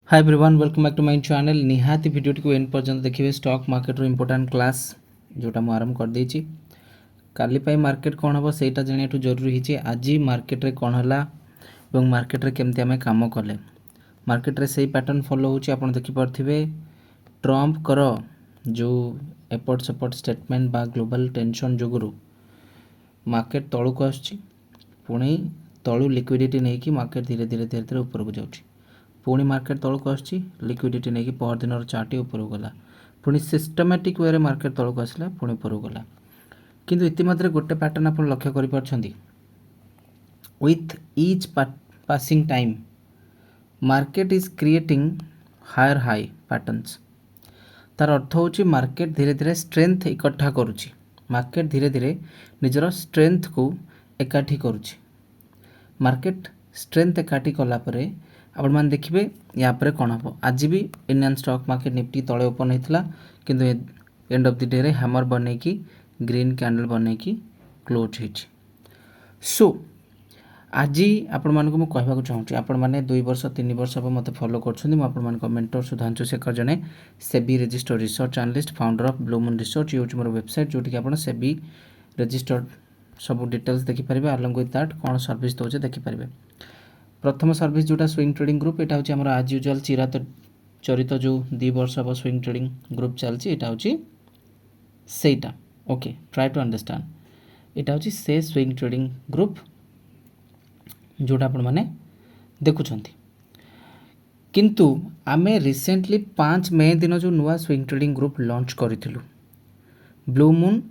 Hi everyone welcome back to my channel निहाती video को end पर्यंत देखिए स्टॉक मार्केट रो इंपोर्टेंट क्लास जोटा मु आरंभ कर देछि काली पाई मार्केट कोन हबो सेटा जणियाटू जरूरी हिचे आज मार्केट रे कोन हला एवं मार्केट रे केमते हमें काम कले मार्केट रे सेही पैटर्न फॉलो होछि आपण देखि परथिबे ट्रम्प करो जो एपर्ट सपोर्ट स्टेटमेंट बा ग्लोबल टेंशन जोगुरु मार्केट तळु को आछि पुणी तळु लिक्विडिटी नै कि मार्केट धीरे धीरे ऊपर को जाउछि पुणी मार्केट तौक आसी लिक्विडिटी नहीं कि पर दिन चार्ट ऊपर गला पुणी सिस्टमेटिक वे मार्केट तौक आसला पुणी ऊपर गला किंतु इतिमध्य गोटे पैटर्न आप लक्ष्य कर with each passing time market is creating higher high patterns तार अर्थ हूँ मार्केट धीरे धीरे स्ट्रेंथ इकट्ठा करुच्ची मार्केट धीरे धीरे निजर स्ट्रेंथ को एकाठी करुच्ची मार्केट स्ट्रेंथ एकाठी कलापर आपण मैंने देखिए या कौन हम आज भी इंडियन स्टॉक मार्केट निफ्टी तले ओपन होता किंतु एंड ऑफ द डे रे हैमर बन की ग्रीन कैंडल बन की क्लोज हो सो आज आपण मानक मु कहबा चाहूँगी आपण मैंने 2 वर्ष 3 वर्ष हम मत फॉलो कर मेंटर सुधांशु शेखर जने SEBI registered research analyst founder of blue moon research ये मोर वेबसाइट जोटी कि आपण सेबी रजिस्टर्ड सब डिटेल्स देखिपारे अलॉन्ग विथ दैट कौन सर्विस दौचे देखिपारे प्रथम सर्विस जोटा स्विंग ट्रेडिंग ग्रुप यहाँ हूँ आम आज यूजुआल चिरात चरित जो 2 वर्ष हम स्विंग ट्रेडिंग ग्रुप चलती यहाँ हूँ सेटा ओके ट्राई टू अंडरस्टैंड यहाँ हूँ से स्विंग ट्रेडिंग ग्रुप जोटा आपण मैंने देखुंत किंतु आमे रिसेंटली 5 मई दिन जो नुआ स्विंग ट्रेडिंग ग्रुप लॉन्च करूँ Blue Moon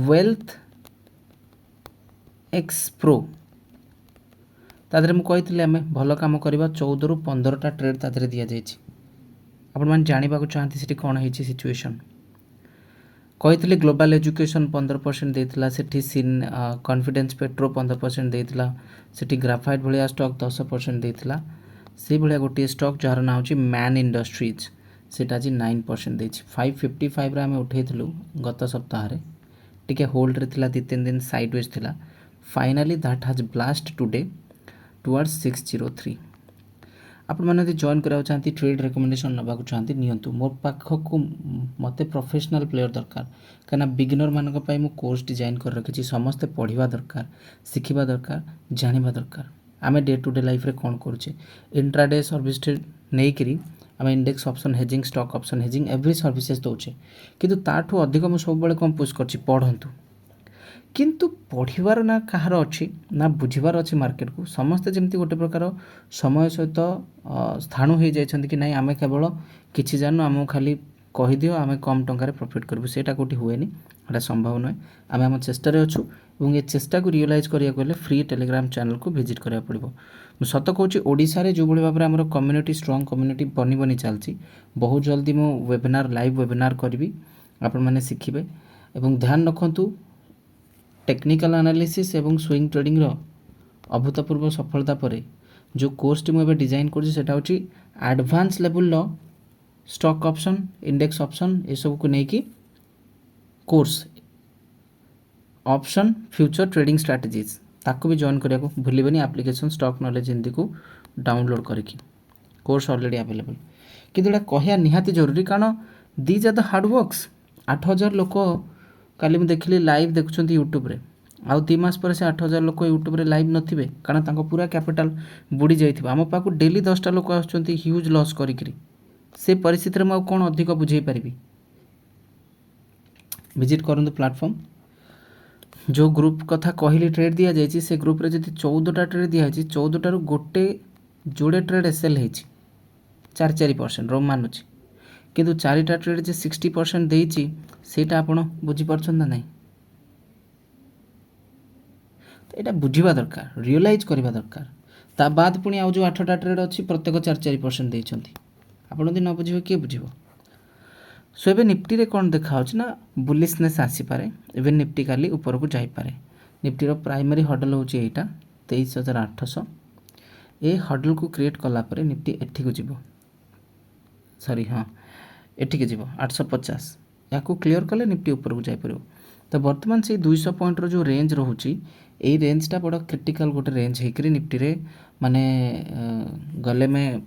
Wealth X Pro तादरे मुझे आम भल कम करवा 14 ରୁ 15टा ट्रेड तादरे दि जाए आपण मैंने जानवा चाहती से कौन है सिचुएशन कही ग्लोबल एजुकेशन 15% देता से सिन कॉन्फिडेंस पेट्रो 15% देता से ग्राफाइट भाया स्टॉक 10% देता से भाया गोटे स्टॉक जार ना हो मैन इंडस्ट्रीज से आज 9% दे 555 आम उठेलु गत सप्ताह टी होल्ड रे 2-3 दिन साइडवेज थिला finally that has blast today towards 603 आपण मैंने जॉइन करा चाहती ट्रेड रिकमेंडेशन नाक चाहती नियंतु मो पाखक मत प्रोफेशनल प्लेयर दरकार कहीं बिगिनर मानक मु कोर्स डिजाइन कर रखी समस्ते पढ़ा दरकार शिखा दरकार जाना दरकार आम डे टू डे लाइफ रे कौन करुचे इंट्राडे सर्विस नहीं करी आम index option hedging stock option hedging every services दौचे किंतु ताठू अधिक मुझे सब कौन पुश कर पढ़ंतु किंतु पढ़िबार ना कहार अच्छी ना बुझीबार अच्छी मार्केट को समस्ते जमती गोटे प्रकार समय सहित स्थाणु हो जाइछन्ति कि नहीं आमे केवल किछि जानु आम खाली कहीदियो आम कम टंकार प्रॉफिट करूँ सेटा कोटी हुए नहीं संभव नुहे आम आम चेष्टार अच्छू और ये चेष्टा को रियलाइज करा फ्री टेलीग्राम चैनल को विजिट करा पड़ो सत कहूँ ओडिशा रे जो भाई भाव में आम कम्युनिटी स्ट्रॉन्ग कम्युनिटी बनी बनी चलती बहुत जल्दी मो वेबिनार लाइव वेबिनार करी आपण मैंने शिखिबे एवं ध्यान रखंतु टेक्निकल एनालिसिस एवं स्विंग ट्रेडिंग रो अभूतपूर्व सफलता परे जो कोर्स टी मुझे डिजाइन कर advance level low stock option index option ये सब को लेकिन course option future trading strategies ताको भी जॉइन करिया को भूलिबेनी एप्लिकेशन स्टॉक नॉलेज हिंदी को डाउनलोड करके कोर्स ऑलरेडी अवेलेबल किंतु एटा कहया निहाती जरूरी कारण these are the hard works 8000 लोक काली मुझे देखिली लाइव देखुं यूट्यूब रे आउ 2 मास पर से 8000 लोक यूट्यूब रे लाइव नथिबे कारण तांको पूरा कैपिटल बुड़ी जाइथिबा आम पाखु डेली 10टा लोक आछुंती ह्यूज लॉस करिकरी से परिस्थिति में कौन अधिक बुझे पारि विजिट करंतु प्लेटफॉर्म जो ग्रुप कथा कहली ट्रेड दिया जाइए से ग्रुप रे जदि 14टा ट्रेड दिया जाइए 14टा रु गोटे जोड़े ट्रेड एसएल होइछि 4% रो मानुछि किंतु 4टा ट्रेड जे 60% देइछि सेटा आपण बुझी परछन ना नहीं तो एटा बुझीबा दरकार रियलाइज करबा दरकार ता बाद पुनी आउ जो 8टा ट्रेड अछि प्रत्येक 4% देइछंती आपण यदि न बुझिबो के बुझिबो सो एबे निफ्टी रे कोन देखा होछि ना बुलिशनेस आसी पारे एबे निफ्टी काली ऊपर को जाई पारे निफ्टी रो प्राइमरी हडल होछि एटा 23800 ए हडल को क्रिएट कला परे निफ्टी एठी को जिवो सॉरी हां एठी के जिवो 850 या को क्लियर कले निफ्टी ऊपर को जाई परिबो तो वर्तमान से 200 पॉइंट रो जो रेंज रहउछि ए रेंज टा बड़ा क्रिटिकल गोटे रेंज हेकरी निफ्टी रे माने गले में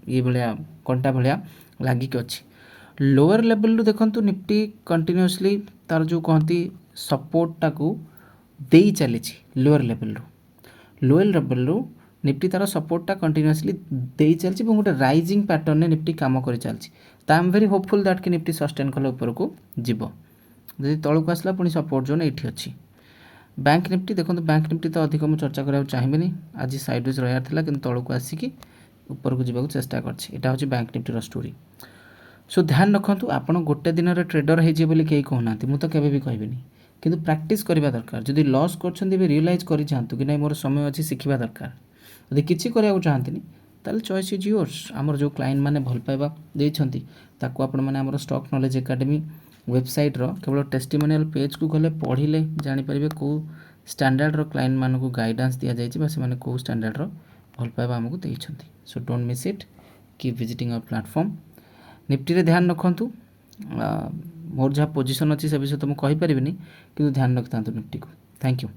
ये भाया कंटा भाया लगिक अच्छी लोअर लेवल देखो निफ्टी कंटिन्यूअसली तार जो कहती सपोर्टा को दे चली lower level lower level Nifty तार सपोर्टा कंटिन्यूअसली दे चलती गोटे राइजिंग पैटर्न निफ्टी काम कर चलती I am very hopeful that कि निफ्टी सस्टेन कले ऊपर को जीव जदि तौक आसला पुणी सपोर्ट जोन ये अच्छी बैंक निफ्टी देखो बैंक निफ्टी तो अधिक मुझे चर्चा कराया चाहिए आज सैडवेज रहा कि तौक आसिक ऊपर को जीवाक चेष्टा करटा हूँ बैंक निफ्टी स्टोरी सो ध्यान रखु आपड़ गोटे दिन में ट्रेडर होइए बोली कहीं कहना मुझे केवे भी कहबी किंतु प्रैक्टिस करवा दरकार जदि लॉस कर रियलाइज कर जातु कि नहीं मोर समय अच्छी शिखा दरकार यदि किसी करने चाहती ताल चॉइस इज योर्स आमर जो क्लाइंट मैंने भल पाइबा देइछंती ताको आपण मैंने आमर स्टॉक नॉलेज एकेडमी वेबसाइट रो केवल टेस्टिमोनियल पेज को गले पढ़िले जानि परिबे को स्टैंडर्ड रो क्लाइंट मानक को गाइडेंस दिया जाइछि बा से माने को स्टैंडर्ड रो भल पाइबा हमको देइछंती so don't miss it keep visiting our platform Nifty रे ध्यान रखंतु मोर जहाँ पोजीशन अच्छी से विषय तो मुझे कहीपरि कि ध्यान रखता निफ्टी को थैंक यू।